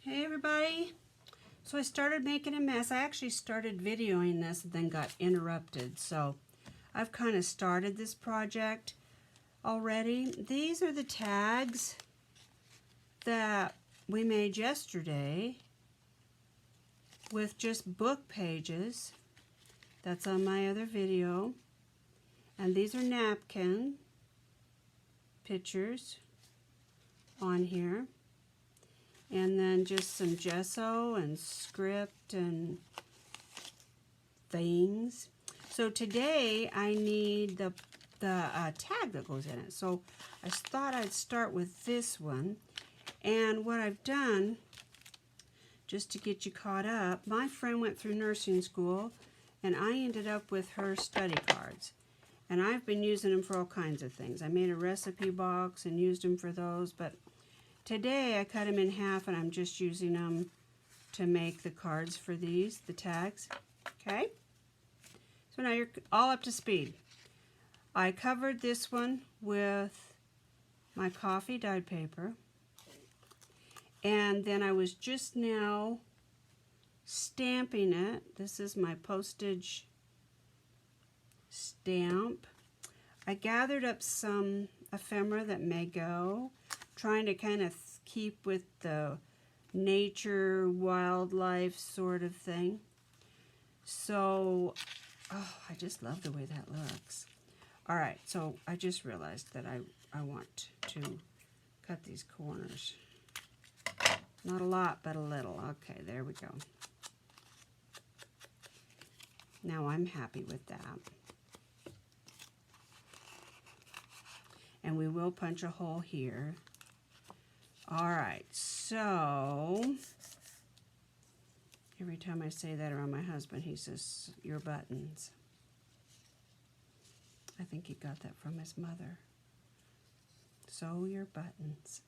Hey everybody! So I started making a mess. I actually started videoing this and then got interrupted. So I've kind of started this project already. These are the tags that we made yesterday with just book pages. That's on my other video. And these are napkin pictures on here. And then just some gesso and script and things. So today I need the tag that goes in it. So I thought I'd start with this one. And what I've done, just to get you caught up, my friend went through nursing school and I ended up with her study cards. And I've been using them for all kinds of things. I made a recipe box and used them for those, but today I cut them in half and I'm just using them to make the cards for these, the tags. Okay? So now you're all up to speed. I covered this one with my coffee dyed paper. And then I was just now stamping it. This is my postage stamp. I gathered up some ephemera that may go, trying to kind of keep with the nature, wildlife sort of thing. So, oh, I just love the way that looks. All right, so I just realized that I want to cut these corners. Not a lot, but a little. Okay, there we go. Now I'm happy with that. And we will punch a hole here. All right, so every time I say that around my husband, he says, your buttons. I think he got that from his mother. Sew your buttons.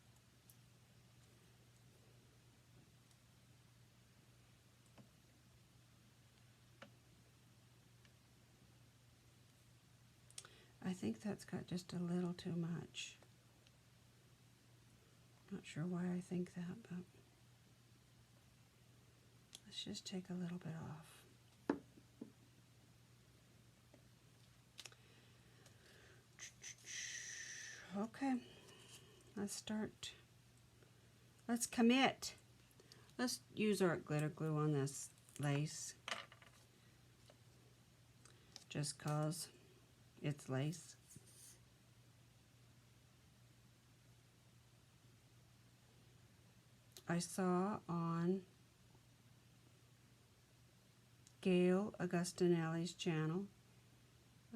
I think that's got just a little too much. Not sure why I think that, but let's just take a little bit off. Okay, let's start. Let's commit. Let's use our glitter glue on this lace. Just 'cause it's lace. I saw on Gail Augustinelli's channel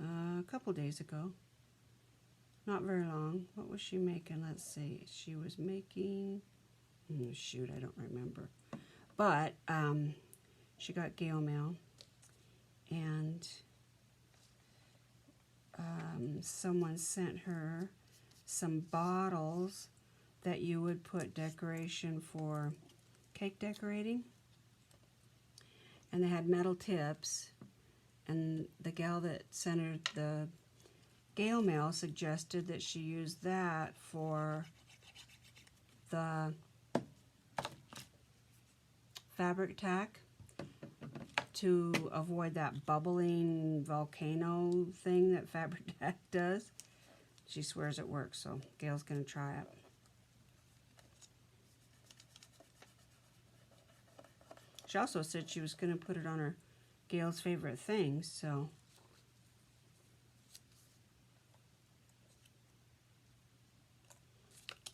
a couple days ago. Not very long. What was she making? Let's see. She was making, shoot, I don't remember. But she got Gail mail, and someone sent her some bottles that you would put decoration for cake decorating. And they had metal tips, and the gal that sent her the Gail mail suggested that she use that for the fabric tack to avoid that bubbling volcano thing that fabric tack does. She swears it works, so Gail's going to try it. She also said she was going to put it on her Gail's favorite things, so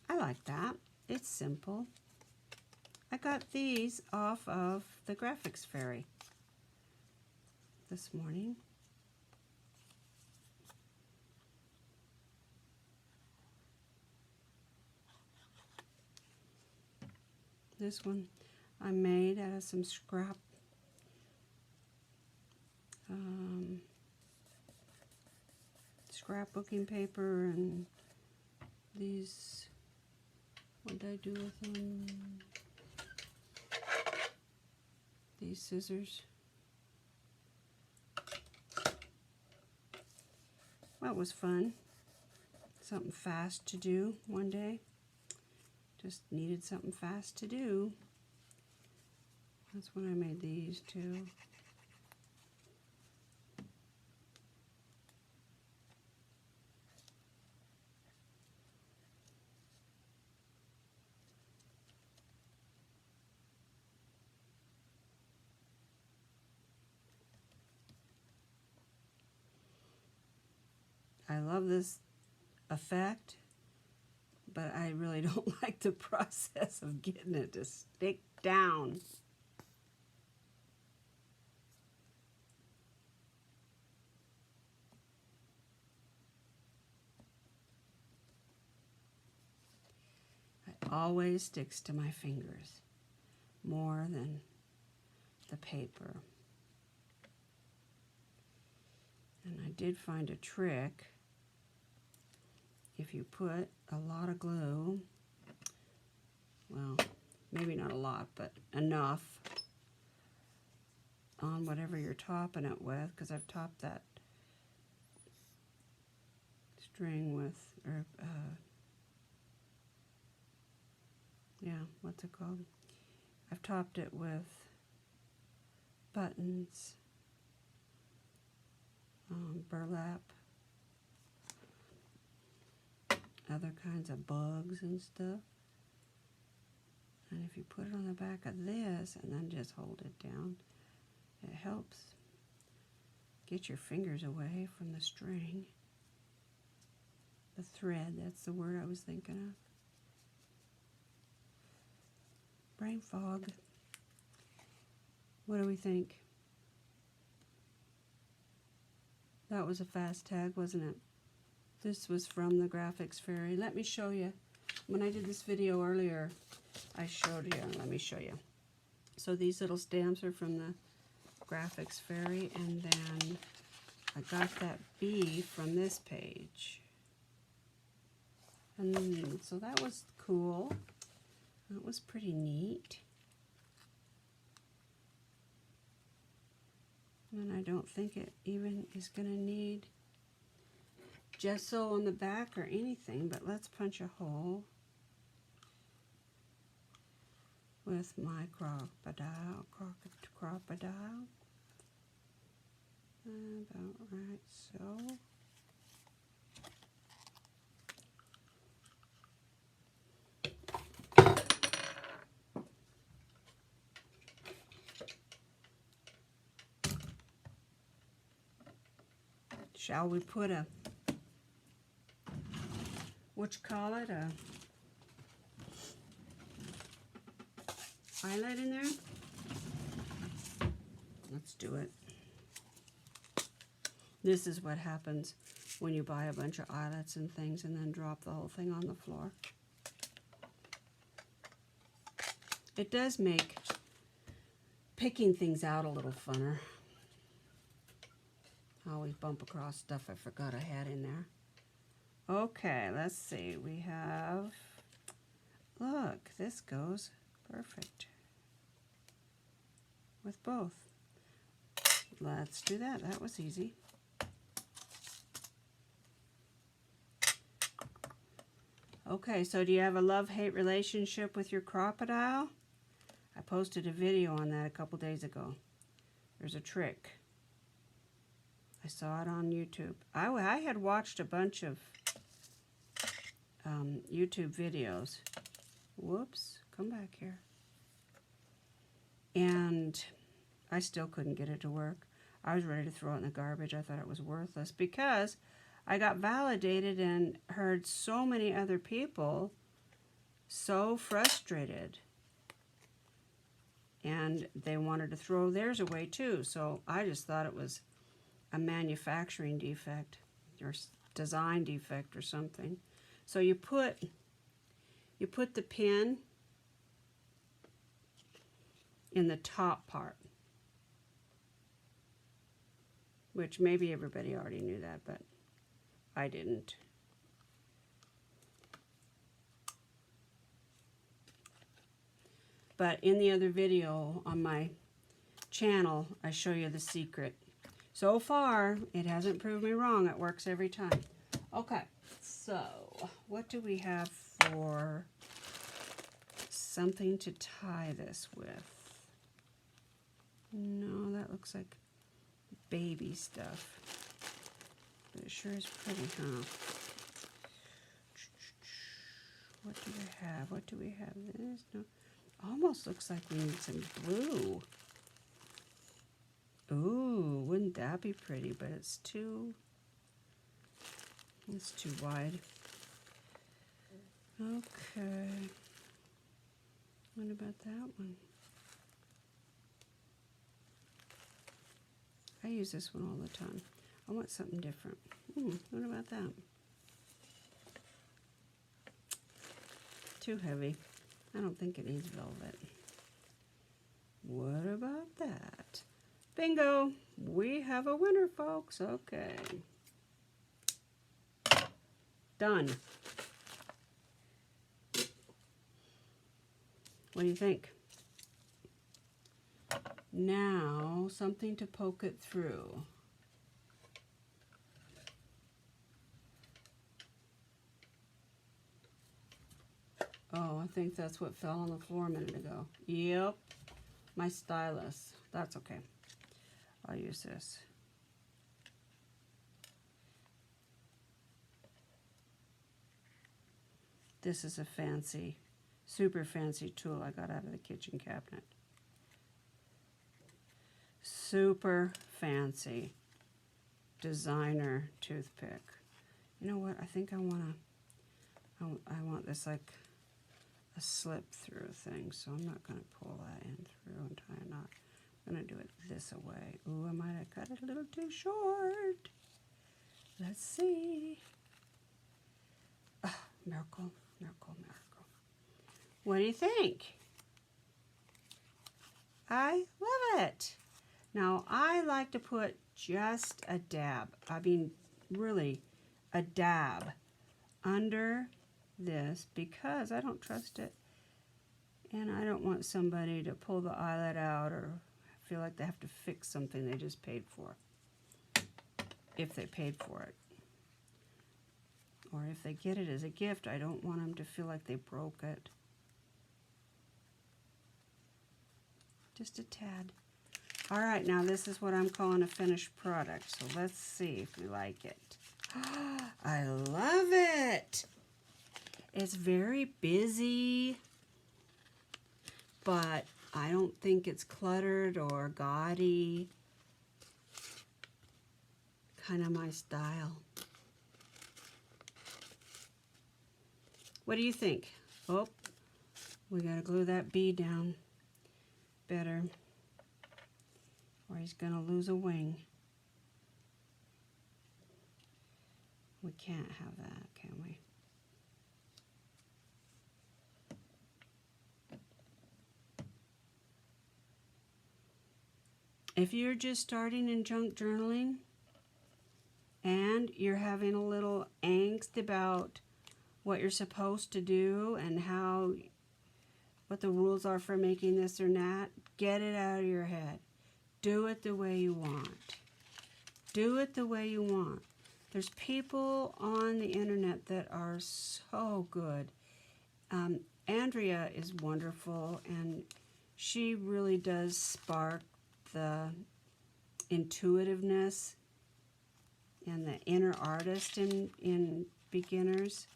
I like that. It's simple. I got these off of the Graphics Fairy this morning. This one I made out of some scrapbooking paper, and these, what did I do with them? These scissors. That was fun. Something fast to do one day. Just needed something fast to do. That's when I made these two. I love this effect, but I really don't like the process of getting it to stick down. It always sticks to my fingers more than the paper. And I did find a trick. If you put a lot of glue, well, maybe not a lot, but enough on whatever you're topping it with, because I've topped that string with, or yeah, what's it called? I've topped it with buttons, burlap, other kinds of bugs and stuff. And if you put it on the back of this and then just hold it down, it helps get your fingers away from the string. The thread, that's the word I was thinking of. Brain fog. What do we think? That was a fast tag, wasn't it? This was from the Graphics Fairy. Let me show you. When I did this video earlier, I showed you. Let me show you. So these little stamps are from the Graphics Fairy, and then I got that bee from this page. And so that was cool. That was pretty neat. And I don't think it even is going to need gesso on the back or anything, but let's punch a hole with my crocodile. About right so. Shall we put a, what you call it, a highlight in there? Let's do it. This is what happens when you buy a bunch of eyelets and things and then drop the whole thing on the floor. It does make picking things out a little funner. I always bump across stuff I forgot I had in there. Okay, let's see. We have, look, this goes perfect with both. Let's do that. That was easy. Okay, so do you have a love-hate relationship with your crocodile? I posted a video on that a couple days ago. There's a trick. I saw it on YouTube. I had watched a bunch of YouTube videos. Whoops, come back here. And I still couldn't get it to work. I was ready to throw it in the garbage. I thought it was worthless because I got validated and heard so many other people so frustrated. And they wanted to throw theirs away too. So I just thought it was a manufacturing defect or design defect or something. So you put the pin in the top part, which maybe everybody already knew that, but I didn't. But in the other video on my channel, I show you the secret. So far, it hasn't proved me wrong. It works every time. Okay, so what do we have for something to tie this with? No, that looks like baby stuff. But it sure is pretty, huh? What do we have? What do we have? This? No. Almost looks like we need some blue. Ooh, wouldn't that be pretty? But it's too wide. Okay. What about that one? I use this one all the time. I want something different. What about that? Too heavy. I don't think it needs velvet. What about that? Bingo! We have a winner, folks. Okay. Done. What do you think? Now, something to poke it through. Oh, I think that's what fell on the floor a minute ago. Yep, my stylus. That's okay. I'll use this. This is a fancy, super fancy tool I got out of the kitchen cabinet. Super fancy designer toothpick. You know what? I think I want this like a slip through thing, so I'm not going to pull that in through and tie a knot. I'm going to do it this way. Ooh, I might have cut it a little too short. Let's see. Miracle, miracle, miracle. What do you think? I love it. Now, I like to put just a dab. I mean, really, a dab under this because I don't trust it. And I don't want somebody to pull the eyelet out or feel like they have to fix something they just paid for. If they paid for it. Or if they get it as a gift, I don't want them to feel like they broke it. Just a tad. All right, now this is what I'm calling a finished product. So let's see if we like it. I love it. It's very busy, but I don't think it's cluttered or gaudy. Kind of my style. What do you think? Oh, we gotta glue that bee down better, or he's gonna lose a wing. We can't have that, can we? If you're just starting in junk journaling and you're having a little angst about what you're supposed to do and what the rules are for making this or that, get it out of your head. Do it the way you want. Do it the way you want. There's people on the internet that are so good. Andrea is wonderful, and she really does spark the intuitiveness and the inner artist in beginners.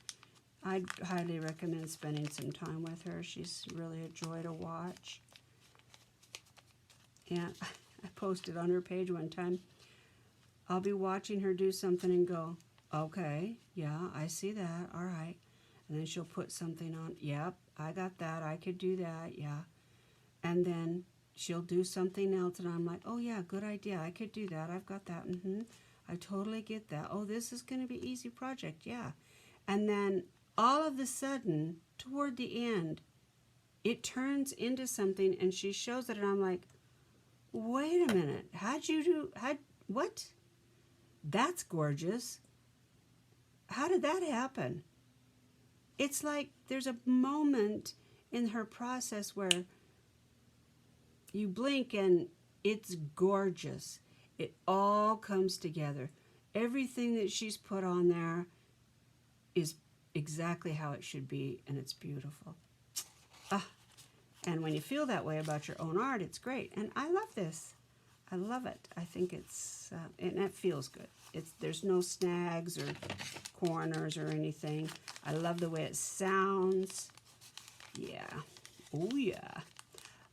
I'd highly recommend spending some time with her. She's really a joy to watch. And I posted on her page one time, I'll be watching her do something and go, okay, yeah, I see that, all right. And then she'll put something on, yep, I got that, I could do that, yeah. And then she'll do something else and I'm like, oh yeah, good idea, I could do that, I've got that, I totally get that. Oh, this is going to be an easy project, yeah. And then all of a sudden, toward the end, it turns into something and she shows it and I'm like, wait a minute, what? That's gorgeous. How did that happen? It's like there's a moment in her process where you blink and it's gorgeous. It all comes together. Everything that she's put on there is exactly how it should be, and it's beautiful. And And when you feel that way about your own art, it's great. And I love this. I love it. I think it's, and it feels good. There's no snags or corners or anything. I love the way it sounds. Yeah. Oh, yeah.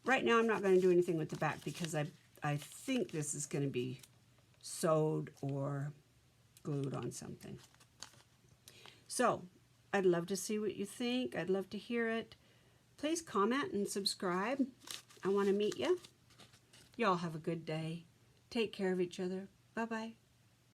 Right now, I'm not going to do anything with the back because I think this is going to be sewed or glued on something. So, I'd love to see what you think. I'd love to hear it. Please comment and subscribe. I want to meet you. Y'all have a good day. Take care of each other. Bye-bye.